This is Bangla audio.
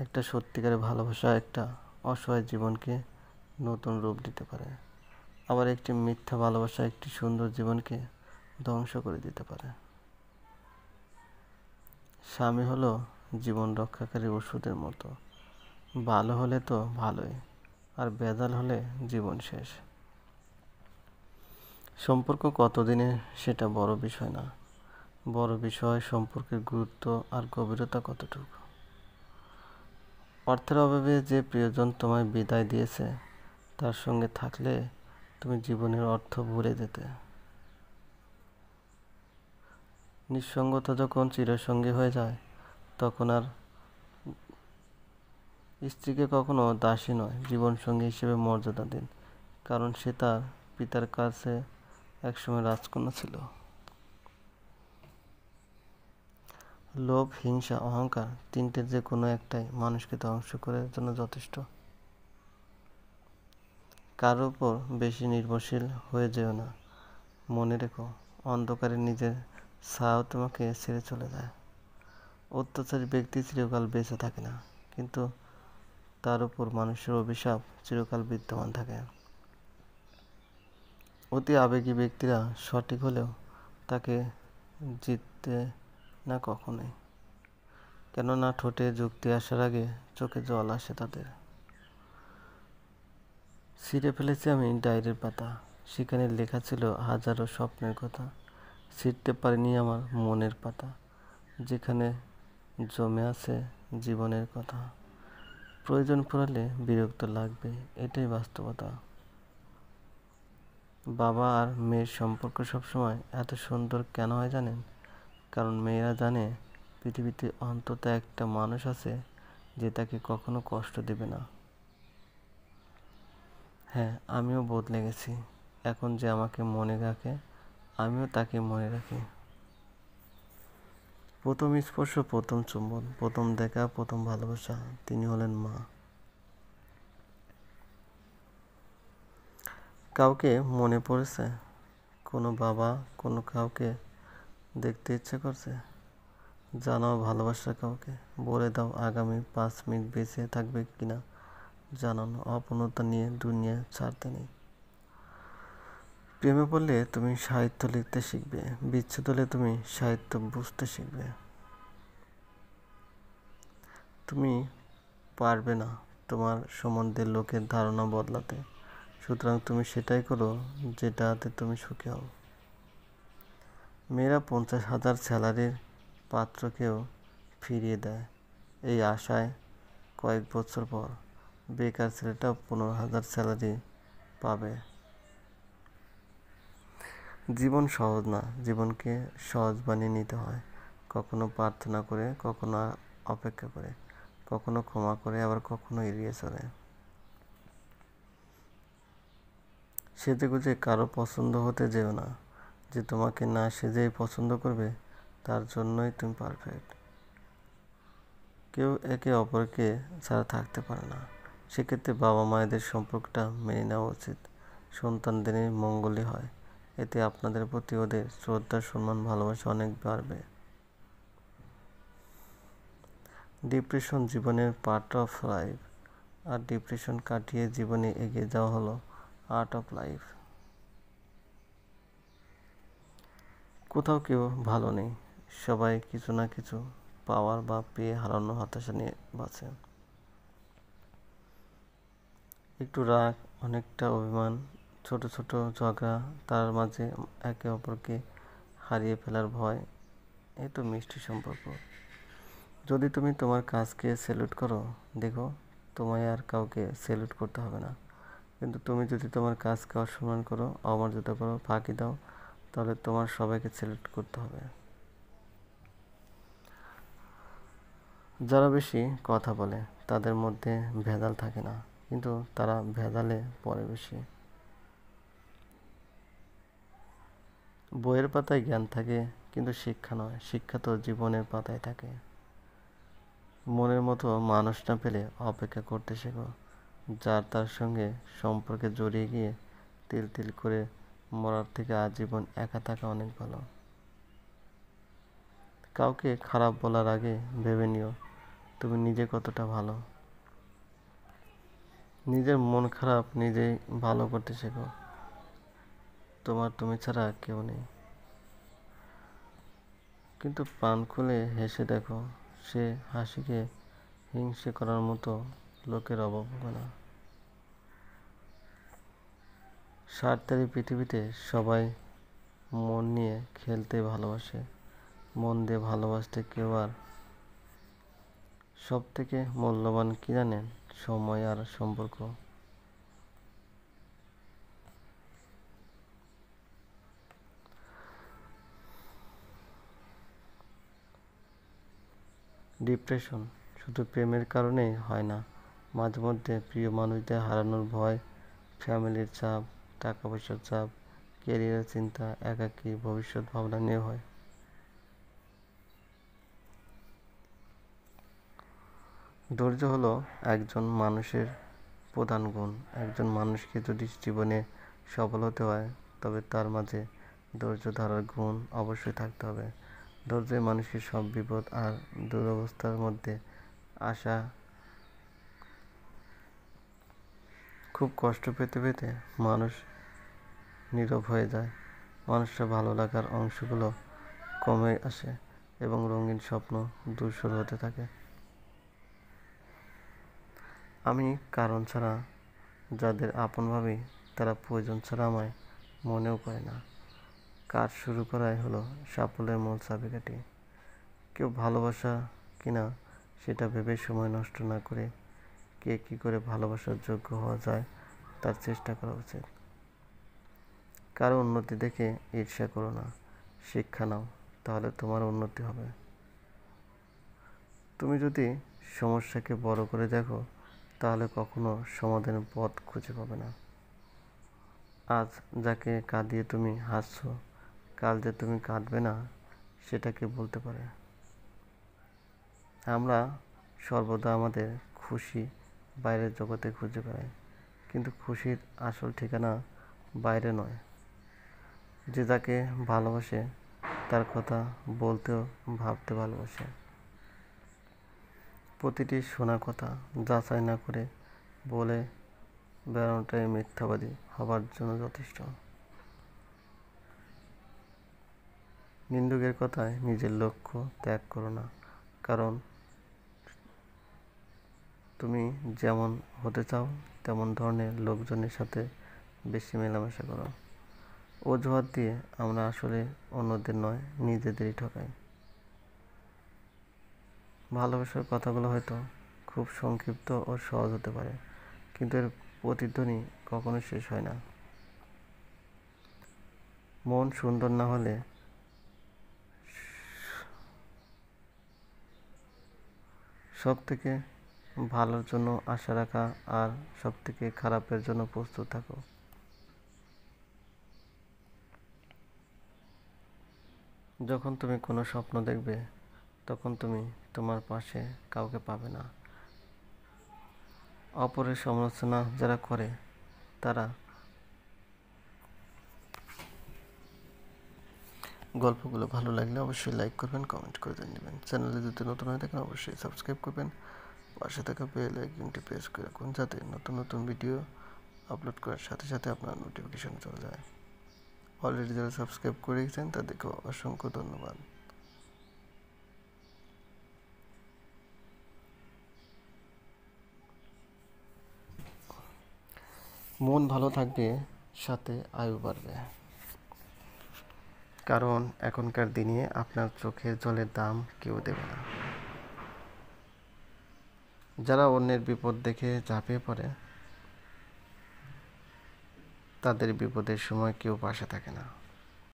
একটা সত্যিকারের ভালোবাসা একটা অসহায় জীবনকে নতুন রূপ দিতে পারে, আবার একটি মিথ্যা ভালোবাসা একটি সুন্দর জীবনকে ধ্বংস করে দিতে পারে। স্বামী হলো জীবন রক্ষাকারী ওষুধের মতো, ভালো হলে তো ভালোই, আর ভেজাল হলে জীবন শেষ। সম্পর্ক কতদিনে সেটা বড় বিষয় না, বড় বিষয় সম্পর্কের গুরুত্ব আর গভীরতা কতটুকু। অর্থের অভাবে যে প্রিয়জন তোমায় বিদায় দিয়েছে, তার সঙ্গে থাকলে তুমি জীবনের অর্থ ভুলে যেতে। নিঃসঙ্গতা যখন চিরসঙ্গী হয়ে যায়, তখন আর স্ত্রীকে কখনো দাসী নয়, জীবনসঙ্গী হিসেবে মর্যাদা দিন, কারণ সে তার পিতার কাছে একসময় রাজকন্যা ছিল। লোভ, হিংসা, অহংকার তিনটের যে কোনো একটাই মানুষকে ধ্বংস করার জন্য যথেষ্ট। কারোর উপর বেশি নির্ভরশীল হয়ে যেও না। মনে রেখো, অন্ধকারে নিজের ছায়াও তোমাকে ছেড়ে চলে যায়। অত্যাচারী ব্যক্তি চিরকাল বেঁচে থাকে না, কিন্তু তার উপর মানুষের অভিশাপ চিরকাল বিদ্যমান থাকে। অতি আবেগী ব্যক্তিরা সঠিক হলেও তাকে জিততে না কখনোই, কেননা ঠোঁটে যুক্তি আসার আগে চোখে জল আসে তাদের। ছিঁড়ে ফেলেছি আমি ডায়েরির পাতা, সেখানে লেখা ছিল হাজারো স্বপ্নের কথা। ছিঁড়তে পারিনি আমার মনের পাতা, যেখানে জমে আছে জীবনের কথা। প্রয়োজন পড়লে বিরক্ত লাগবে, এটাই বাস্তবতা। বাবা আর মেয়ের সম্পর্ক সবসময় এত সুন্দর কেন হয় জানেন? কারণ মেয়েরা জানে পৃথিবীতে অন্তত একটা মানুষ আছে যে তাকে কখনো কষ্ট দেবে না। হ্যাঁ, আমিও বদলে গেছি। এখন যে আমাকে মনে রাখে, আমিও তাকে মনে রাখি। প্রথম স্পর্শ, প্রথম চুম্বন, প্রথম দেখা, প্রথম ভালোবাসা, তিনি হলেন মা। কাউকে মনে পড়েছে? কোনো বাবা কোনো কাউকে দেখতে ইচ্ছে করছে? জানাও ভালোবাসা কাউকে, বলে দাও আগামী 5 মিনিট বেঁচে থাকবে কিনা জানানো। অপূর্ণতা নিয়ে দুনিয়া ছাড়তে নেই। প্রেমে পড়লে তুমি সাহিত্য লিখতে শিখবে, বিচ্ছেদ হলে তুমি সাহিত্য বুঝতে শিখবে। তুমি পারবে না তোমার সম্বন্ধে লোকের ধারণা বদলাতে, সুতরাং তুমি সেটাই করো যেটাতে তুমি সুখী হও। মেয়েরা 50,000 স্যালারির পাত্রকেও ফিরিয়ে দেয় এই আশায় কয়েক বছর পর বেকার ছেলেটাও 15,000 স্যালারি পাবে। জীবন সহজ না, জীবনকে সহজ বানিয়ে নিতে হয়। কখনো প্রার্থনা করে, কখনো অপেক্ষা করে, কখনো ক্ষমা করে, আবার কখনো এড়িয়ে চলে। সেজেগুজে কারো পছন্দ হতে যেও না। যে তোমাকে না সেজেই পছন্দ করবে, তার জন্যই তুমি পারফেক্ট। কেউ একে অপরকে ছাড়া থাকতে পারে না। সেক্ষেত্রে বাবা মায়েদের সম্পর্কটা মেনে নেওয়া উচিত। সন্তানদেরই মঙ্গলই হয়, এতে আপনাদের প্রতি ওদের শ্রদ্ধা, সম্মান, ভালোবাসা অনেক বাড়বে। ডিপ্রেশন জীবনের পার্ট অফ লাইফ, আর ডিপ্রেশন কাটিয়ে জীবনে এগিয়ে যাওয়া হলো আর্ট অফ লাইফ। কোথাও কেউ ভালো নেই, সবাই কিছু না কিছু পাওয়ার বা পেয়ে হারানো হতাশা নিয়ে বাঁচে। একটু রাগ, অনেকটা অভিমান, ছোট ছোট ঝগড়া, তার মাঝে একে অপরকে হারিয়ে ফেলার ভয়, এই তো মিষ্টি সম্পর্ক। যদি তুমি তোমার কাজকে স্যালুট করো, দেখো তোমায় আর কাউকে স্যালুট করতে হবে না। কিন্তু তুমি যদি তোমার কাজকে অসম্মান করো, অমর্যাদা করো, ফাঁকি দাও, তাহলে তোমার সবাইকে স্যালুট করতে হবে। যারা বেশি কথা বলে তাদের মধ্যে ভেজাল থাকে না, কিন্তু তারা ভেজালে পড়ে বেশি। বইয়ের পাতায় জ্ঞান থাকে, কিন্তু শিক্ষা নয়, শিক্ষা তো জীবনের পাতায় থাকে। মনের মতো মানুষ না পেলে অপেক্ষা করতে শেখো, যার তার সঙ্গে সম্পর্কে জড়িয়ে গিয়ে তিল তিল করে মরার থেকে আজীবন একা থাকা অনেক ভালো। কাউকে খারাপ বলার আগে ভেবে নিও তুমি নিজে কতটা ভালো। নিজের মন খারাপ নিজেই ভালো করতে শেখো। তুমি ছাড়া কেউ নেই। কিন্তু প্রাণ খুলে হেসে দেখো, সে হাসিকে হিংসে করার মতো লোকের অভাব হবে না। স্বার্থের পৃথিবীতে সবাই মন নিয়ে খেলতে ভালোবাসে, মন দিয়ে ভালোবাসতে কেউ। আর সব থেকে মূল্যবান কি জানেন? সময় আর সম্পর্ক। ডিপ্রেশন শুধু প্রেমের কারণেই হয় না, মাঝে মধ্যে প্রিয় মানুষদের হারানোর ভয়, ফ্যামিলির চাপ, টাকা পয়সার চাপ, কেরিয়ারের চিন্তা, একাকী ভবিষ্যৎ ভাবনা নিয়ে হয়। ধৈর্য হলো একজন মানুষের প্রধান গুণ। একজন মানুষকে যদি জীবনে সফল হতে হয়, তবে তার মাঝে ধৈর্য ধরার গুণ অবশ্যই থাকতে হবে। ধৈর্যই মানুষকে সব বিপদ আর দুরবস্থার মধ্যে আসা খুব কষ্ট পেতে পেতে মানুষ নীরব হয়ে যায়। মানুষের ভালো লাগার অংশগুলো কমে আসে এবং রঙিন স্বপ্ন ধূসর হতে থাকে। আমি কারণ ছাড়া যাদের আপন ভাবি, তারা প্রয়োজন ছাড়া আমায় মনেও করে না। কাজ শুরু করাই হলো সাফল্যের মূল চাবিকাঠি। কেউ ভালোবাসা কিনা সেটা ভেবে সময় নষ্ট না করে কে কী করে ভালোবাসার যোগ্য হওয়া যায় তার চেষ্টা করা উচিত। কারো উন্নতি দেখে ঈর্ষা করো না, শিক্ষা নাও, তাহলে তোমার উন্নতি হবে। তুমি যদি সমস্যাকে বড় করে দেখো, তাহলে কখনো সমাধানের পথ খুঁজে পাবে না। আজ যাকে কাঁদিয়ে তুমি হাসছো, কাল যে তুমি কাঁদবে না সেটা কে বলতে পারে? আমরা সর্বদা আমাদের খুশি বাইরের জগতে খুঁজে বেড়াই, কিন্তু খুশির আসল ঠিকানা বাইরে নয়। যে যাকে ভালোবাসে তার কথা বলতেও ভাবতে ভালোবাসে। প্রতিটি শোনা কথা যাচাই না করে বলে বেড়ানোটাই মিথ্যাবাদী হবার জন্য যথেষ্ট। নিন্দুকের কথায় নিজের লক্ষ্য ত্যাগ করো না, কারণ তুমি যেমন হতে চাও তেমন ধরনের লোকজনের সাথে বেশি মেলামেশা করো। অজুহাত দিয়ে আমরা আসলে অন্যদের নয়, নিজেদেরই ঠকাই। ভালোবাসার কথাগুলো হয়তো খুব সংক্ষিপ্ত ও সহজ হতে পারে, কিন্তু এর প্রতিধ্বনি কখনো শেষ হয় না। মন সুন্দর না হলে সব থেকে ভালোর জন্য আশা রাখা আর সব থেকে খারাপের জন্য প্রস্তুত থাকো। যখন তুমি কোনো স্বপ্ন দেখবে, তখন তুমি তোমার পাশে কাউকে পাবে না। অপরের সমালোচনা যারা করে, তারা গল্পগুলো ভালো লাগলে অবশ্যই লাইক করবেন, কমেন্ট করে দেবেন। চ্যানেলে যদি নতুন হয়ে থাকেন অবশ্যই সাবস্ক্রাইব করবেন। পাশে থাকা বেল আইকনটি প্রেস করে রাখুন, যাতে নতুন নতুন ভিডিও আপলোড করার সাথে সাথে আপনার নোটিফিকেশন চলে যায়। অলরেডি যারা সাবস্ক্রাইব করে রেখেছেন তাদেরকে অসংখ্য ধন্যবাদ। মন ভালো থাকবে, সাথে আয়ু বাড়বে। কারণ এখনকার দিনে আপনার চোখের জলের দাম কেউ দেবে না। যারা অন্যের বিপদ দেখে ঝাঁপিয়ে পড়ে, তাদের বিপদের সময় কেউ পাশে থাকে না।